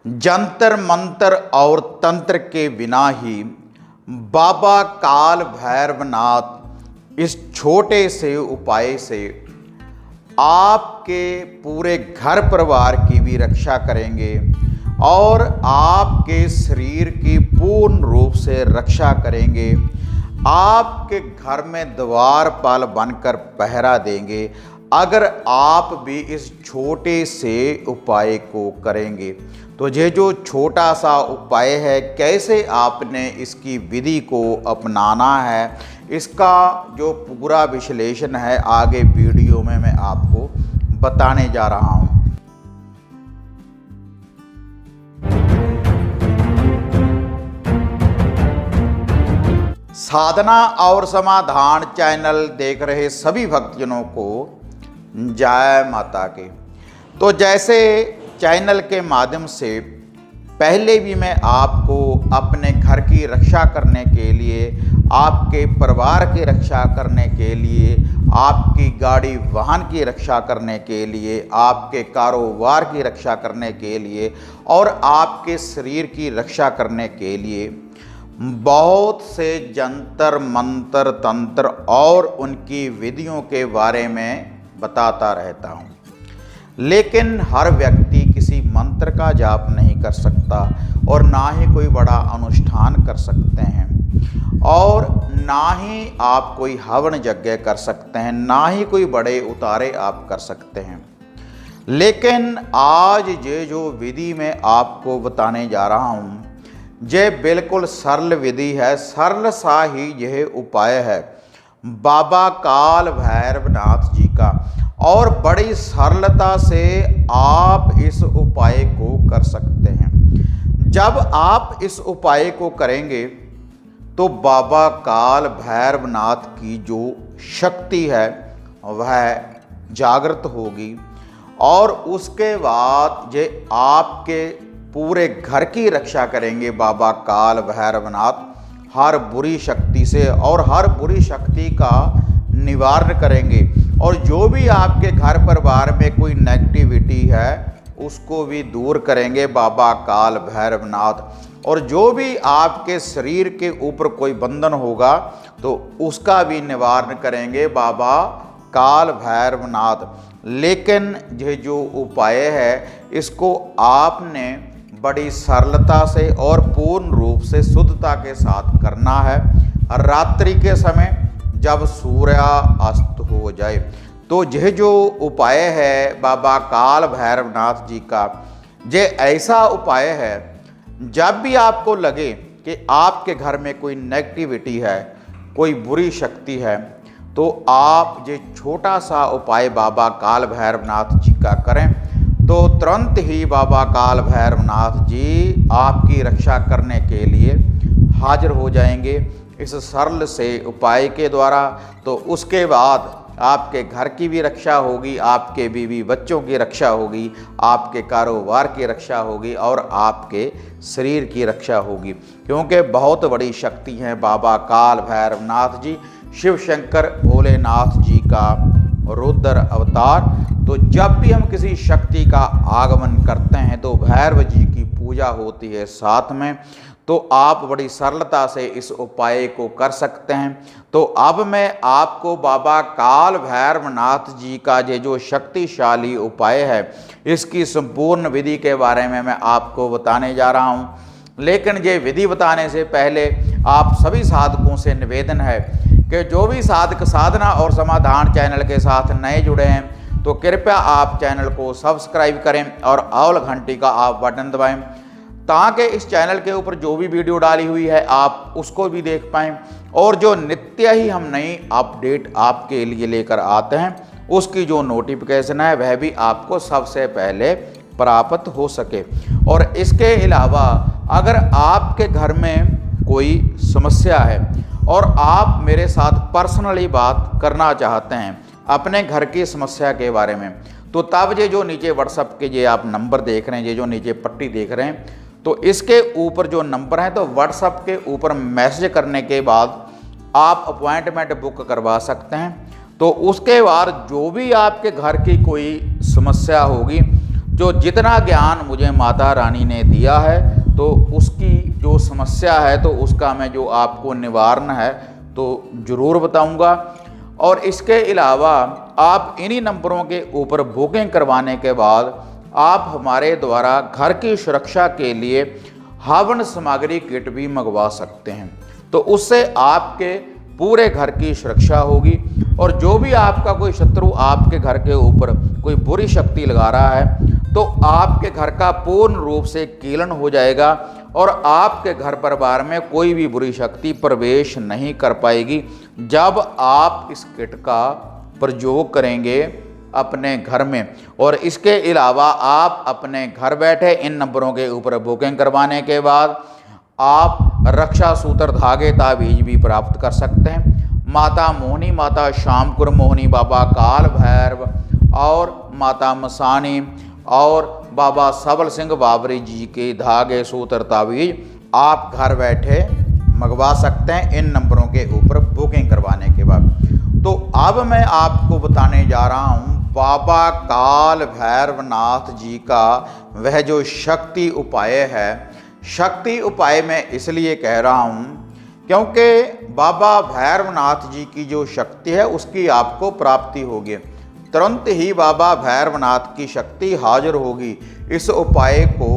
जंतर मंतर और तंत्र के बिना ही बाबा काल भैरवनाथ इस छोटे से उपाय से आपके पूरे घर परिवार की भी रक्षा करेंगे और आपके शरीर की पूर्ण रूप से रक्षा करेंगे। आपके घर में द्वारपाल बनकर पहरा देंगे अगर आप भी इस छोटे से उपाय को करेंगे। तो ये जो छोटा सा उपाय है, कैसे आपने इसकी विधि को अपनाना है, इसका जो पूरा विश्लेषण है आगे वीडियो में मैं आपको बताने जा रहा हूँ। साधना और समाधान चैनल देख रहे सभी भक्तजनों को जय माता की। तो जैसे चैनल के माध्यम से पहले भी मैं आपको अपने घर की रक्षा करने के लिए, आपके परिवार की रक्षा करने के लिए, आपकी गाड़ी वाहन की रक्षा करने के लिए, आपके कारोबार की रक्षा करने के लिए और आपके शरीर की रक्षा करने के लिए बहुत से जंतर मंत्र तंत्र और उनकी विधियों के बारे में बताता रहता हूँ। लेकिन हर व्यक्ति किसी मंत्र का जाप नहीं कर सकता और ना ही कोई बड़ा अनुष्ठान कर सकते हैं और ना ही आप कोई हवन यज्ञ कर सकते हैं, ना ही कोई बड़े उतारे आप कर सकते हैं। लेकिन आज ये जो विधि मैं आपको बताने जा रहा हूँ, ये बिल्कुल सरल विधि है, सरल सा ही यह उपाय है बाबा काल भैरवनाथ जी का और बड़ी सरलता से आप इस उपाय को कर सकते हैं। जब आप इस उपाय को करेंगे तो बाबा काल भैरवनाथ की जो शक्ति है वह जागृत होगी और उसके बाद ये आपके पूरे घर की रक्षा करेंगे। बाबा काल भैरवनाथ हर बुरी शक्ति से और हर बुरी शक्ति का निवारण करेंगे और जो भी आपके घर परिवार में कोई नेगेटिविटी है उसको भी दूर करेंगे बाबा काल भैरवनाथ। और जो भी आपके शरीर के ऊपर कोई बंधन होगा तो उसका भी निवारण करेंगे बाबा काल भैरवनाथ। लेकिन ये जो उपाय है इसको आपने बड़ी सरलता से और पूर्ण रूप से शुद्धता के साथ करना है। रात्रि के समय जब सूर्य अस्त हो जाए, तो यह जो उपाय है बाबा काल भैरवनाथ जी का, ये ऐसा उपाय है जब भी आपको लगे कि आपके घर में कोई नेगेटिविटी है, कोई बुरी शक्ति है, तो आप ये छोटा सा उपाय बाबा काल भैरवनाथ जी का करें तो तुरंत ही बाबा काल भैरवनाथ जी आपकी रक्षा करने के लिए हाजिर हो जाएंगे इस सरल से उपाय के द्वारा। तो उसके बाद आपके घर की भी रक्षा होगी, आपके बीवी बच्चों की रक्षा होगी, आपके कारोबार की रक्षा होगी और आपके शरीर की रक्षा होगी, क्योंकि बहुत बड़ी शक्ति है बाबा काल भैरवनाथ जी, शिव शंकर भोलेनाथ जी का रुद्र अवतार। तो जब भी हम किसी शक्ति का आगमन करते हैं तो भैरव जी की पूजा होती है साथ में। तो आप बड़ी सरलता से इस उपाय को कर सकते हैं। तो अब मैं आपको बाबा काल भैरवनाथ जी का ये जो शक्तिशाली उपाय है इसकी संपूर्ण विधि के बारे में मैं आपको बताने जा रहा हूँ। लेकिन ये विधि बताने से पहले आप सभी साधकों से निवेदन है कि जो भी साधक साधना और समाधान चैनल के साथ नए जुड़े हैं तो कृपया आप चैनल को सब्सक्राइब करें और ऑल घंटी का आप बटन दबाएं ताकि इस चैनल के ऊपर जो भी वीडियो डाली हुई है आप उसको भी देख पाएं और जो नित्य ही हम नई अपडेट आपके लिए लेकर आते हैं उसकी जो नोटिफिकेशन है वह भी आपको सबसे पहले प्राप्त हो सके। और इसके अलावा अगर आपके घर में कोई समस्या है और आप मेरे साथ पर्सनली बात करना चाहते हैं अपने घर की समस्या के बारे में, तो तब ये जो नीचे व्हाट्सएप के ये आप नंबर देख रहे हैं, ये जो नीचे पट्टी देख रहे हैं, तो इसके ऊपर जो नंबर है तो व्हाट्सएप के ऊपर मैसेज करने के बाद आप अपॉइंटमेंट बुक करवा सकते हैं। तो उसके बाद जो भी आपके घर की कोई समस्या होगी जो जितना ज्ञान मुझे माता रानी ने दिया है तो उसकी जो समस्या है तो उसका मैं जो आपको निवारण है तो ज़रूर बताऊंगा। और इसके अलावा आप इन्हीं नंबरों के ऊपर बुकिंग करवाने के बाद आप हमारे द्वारा घर की सुरक्षा के लिए हवन सामग्री किट भी मंगवा सकते हैं। तो उससे आपके पूरे घर की सुरक्षा होगी और जो भी आपका कोई शत्रु आपके घर के ऊपर कोई बुरी शक्ति लगा रहा है तो आपके घर का पूर्ण रूप से कीलन हो जाएगा और आपके घर परिवार में कोई भी बुरी शक्ति प्रवेश नहीं कर पाएगी जब आप इस किट का प्रयोग करेंगे अपने घर में। और इसके अलावा आप अपने घर बैठे इन नंबरों के ऊपर बुकिंग करवाने के बाद आप रक्षा सूत्र धागे ताबीज भी प्राप्त कर सकते हैं। माता मोहिनी, माता शामकुर मोहिनी, बाबा काल भैरव और माता मसानी और बाबा सबल सिंह बाबरी जी के धागे सूत्र ताबीज आप घर बैठे मंगवा सकते हैं इन नंबरों के ऊपर बुकिंग करवाने के बाद। तो अब मैं आपको बताने जा रहा हूँ बाबा काल भैरवनाथ जी का वह जो शक्ति उपाय है। शक्ति उपाय मैं इसलिए कह रहा हूँ क्योंकि बाबा भैरवनाथ जी की जो शक्ति है उसकी आपको प्राप्ति होगी। तुरंत ही बाबा भैरवनाथ की शक्ति हाजिर होगी इस उपाय को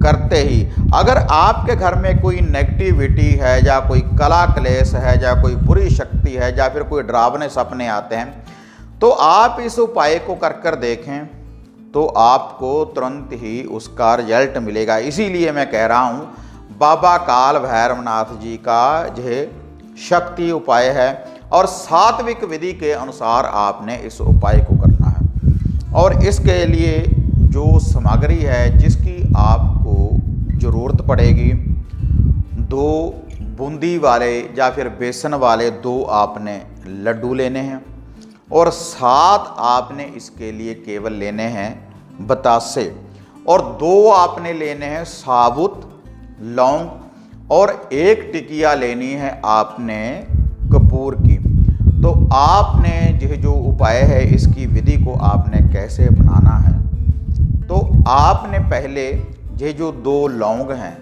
करते ही। अगर आपके घर में कोई नेगेटिविटी है या कोई कला क्लेश है या कोई बुरी शक्ति है या फिर कोई डरावने सपने आते हैं तो आप इस उपाय को कर देखें तो आपको तुरंत ही उसका रिजल्ट मिलेगा। इसीलिए मैं कह रहा हूँ बाबा काल भैरवनाथ जी का यह शक्ति उपाय है और सात्विक विधि के अनुसार आपने इस उपाय को करना है। और इसके लिए जो सामग्री है जिसकी आपको ज़रूरत पड़ेगी, 2 बूंदी वाले या फिर बेसन वाले 2 आपने लड्डू लेने हैं और 7 आपने इसके लिए केवल लेने हैं बतासे और 2 आपने लेने हैं साबुत लौंग और 1 टिकिया लेनी है आपने कपूर की। तो आपने यह जो उपाय है इसकी विधि को आपने कैसे अपनाना है तो आपने पहले ये जो 2 लौंग हैं,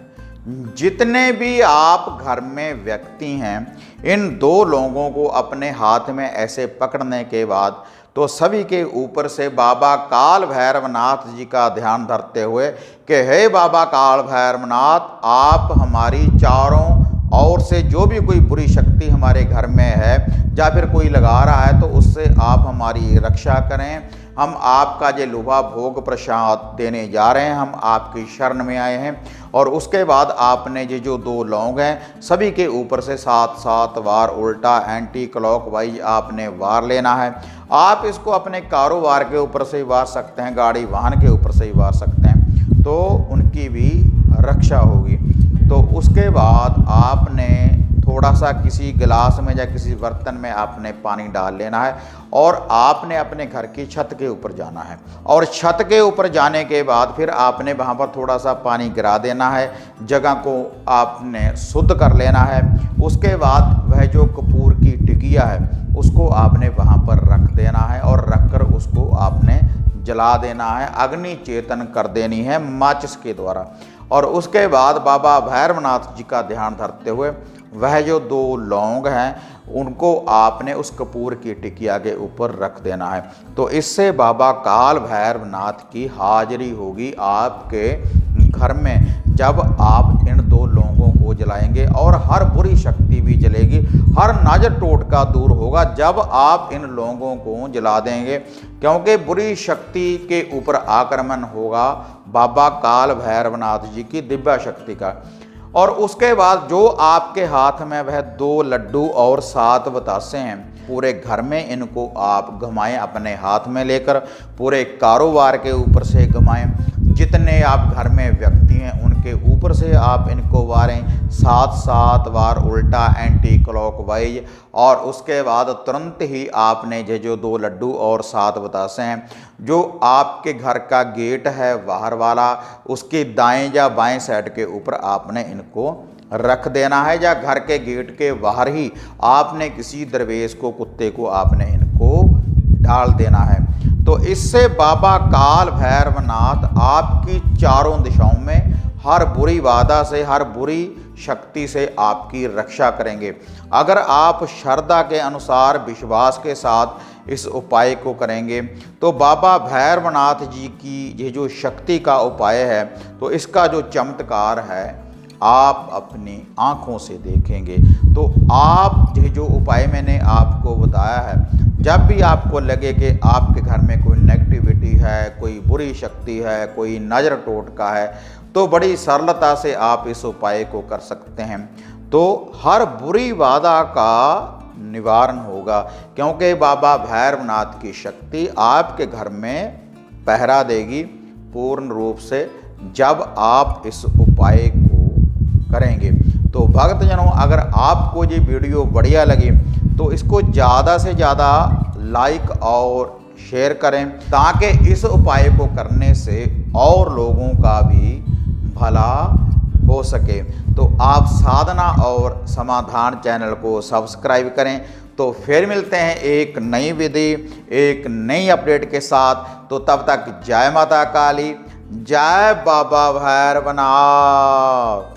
जितने भी आप घर में व्यक्ति हैं इन 2 लौंगों को अपने हाथ में ऐसे पकड़ने के बाद तो सभी के ऊपर से बाबा काल भैरवनाथ जी का ध्यान धरते हुए कि हे बाबा काल भैरवनाथ, आप हमारी चारों ओर से जो भी कोई बुरी शक्ति हमारे घर में है या फिर कोई लगा रहा है तो उससे आप हमारी रक्षा करें। हम आपका ये लुभा भोग प्रसाद देने जा रहे हैं, हम आपकी शरण में आए हैं। और उसके बाद आपने ये जो 2 लौंग हैं सभी के ऊपर से 7-7 बार उल्टा एंटी क्लॉकवाइज आपने वार लेना है। आप इसको अपने कारोबार के ऊपर से ही वार सकते हैं, गाड़ी वाहन के ऊपर से ही वार सकते हैं, तो उनकी भी रक्षा होगी। तो उसके बाद आपने थोड़ा सा किसी गिलास में या किसी बर्तन में आपने पानी डाल लेना है और आपने अपने घर की छत के ऊपर जाना है और छत के ऊपर जाने के बाद फिर आपने वहाँ पर थोड़ा सा पानी गिरा देना है, जगह को आपने शुद्ध कर लेना है। उसके बाद वह जो कपूर की टिकिया है उसको आपने वहाँ पर रख देना है और रख कर उसको आपने जला देना है, अग्नि चेतन कर देनी है माचिस के द्वारा। और उसके बाद बाबा भैरवनाथ जी का ध्यान धरते हुए वह जो 2 लौंग हैं उनको आपने उस कपूर की टिकिया के ऊपर रख देना है। तो इससे बाबा काल भैरवनाथ की हाजिरी होगी आपके घर में जब आप इन 2 लौंगों को जलाएंगे और हर बुरी शक्ति भी जलेगी, हर नजर टोटका दूर होगा जब आप इन लौंगों को जला देंगे, क्योंकि बुरी शक्ति के ऊपर आक्रमण होगा बाबा काल भैरवनाथ जी की दिव्य शक्ति का। और उसके बाद जो आपके हाथ में वह 2 लड्डू और 7 बतासे हैं, पूरे घर में इनको आप घुमाएं, अपने हाथ में लेकर पूरे कारोबार के ऊपर से घुमाएं। जितने आप घर में व्यक्ति हैं उनके ऊपर से आप इनको वारें 7-7 बार उल्टा एंटी क्लॉकवाइज। और उसके बाद तुरंत ही आपने ये जो 2 लड्डू और 7 बतासे हैं, जो आपके घर का गेट है बाहर वाला, उसके दाएं या बाएं साइड के ऊपर आपने इनको रख देना है, या घर के गेट के बाहर ही आपने किसी दरवेश को, कुत्ते को आपने इनको डाल देना है। तो इससे बाबा काल भैरवनाथ आपकी चारों दिशाओं में हर बुरी बाधा से, हर बुरी शक्ति से आपकी रक्षा करेंगे। अगर आप श्रद्धा के अनुसार विश्वास के साथ इस उपाय को करेंगे तो बाबा भैरवनाथ जी की ये जो शक्ति का उपाय है, तो इसका जो चमत्कार है आप अपनी आँखों से देखेंगे। तो आप ये जो उपाय मैंने आपको बताया है, जब भी आपको लगे कि आपके घर में कोई नेगेटिविटी है, कोई बुरी शक्ति है, कोई नज़र टोटका है, तो बड़ी सरलता से आप इस उपाय को कर सकते हैं। तो हर बुरी बाधा का निवारण होगा, क्योंकि बाबा भैरवनाथ की शक्ति आपके घर में पहरा देगी पूर्ण रूप से जब आप इस उपाय को करेंगे। तो भक्तजनों, अगर आपको ये वीडियो बढ़िया लगी तो इसको ज़्यादा से ज़्यादा लाइक और शेयर करें, ताकि इस उपाय को करने से और लोगों का भी भला हो सके। तो आप साधना और समाधान चैनल को सब्सक्राइब करें। तो फिर मिलते हैं एक नई विधि, एक नई अपडेट के साथ। तो तब तक जय माता काली, जय बाबा भैरवनाथ।